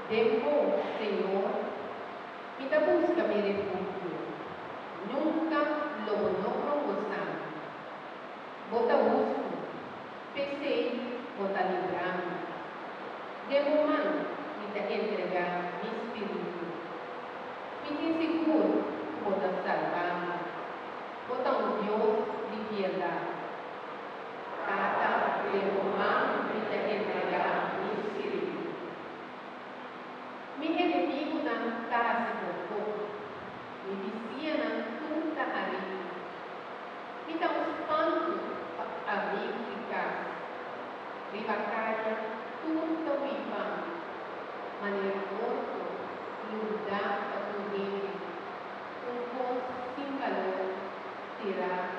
Demo, Senhor, me dá busca me refúgio. Nunca lo não gostar. Bota busco, pensei, bota livrar-me. Demo, mãe, me dá entregar meu espírito. Me tem seguro, bota salvar-me. Bota Deus de piedade. Tata, demo, mãe, me dá entregar meu espírito. Mi inimigo não casa com fogo, me dizia não tanta areia. Me dá um espanto amigo de casa, de batalha, tudo viva, maneira morto, lugar para correr, com sem valor, tirar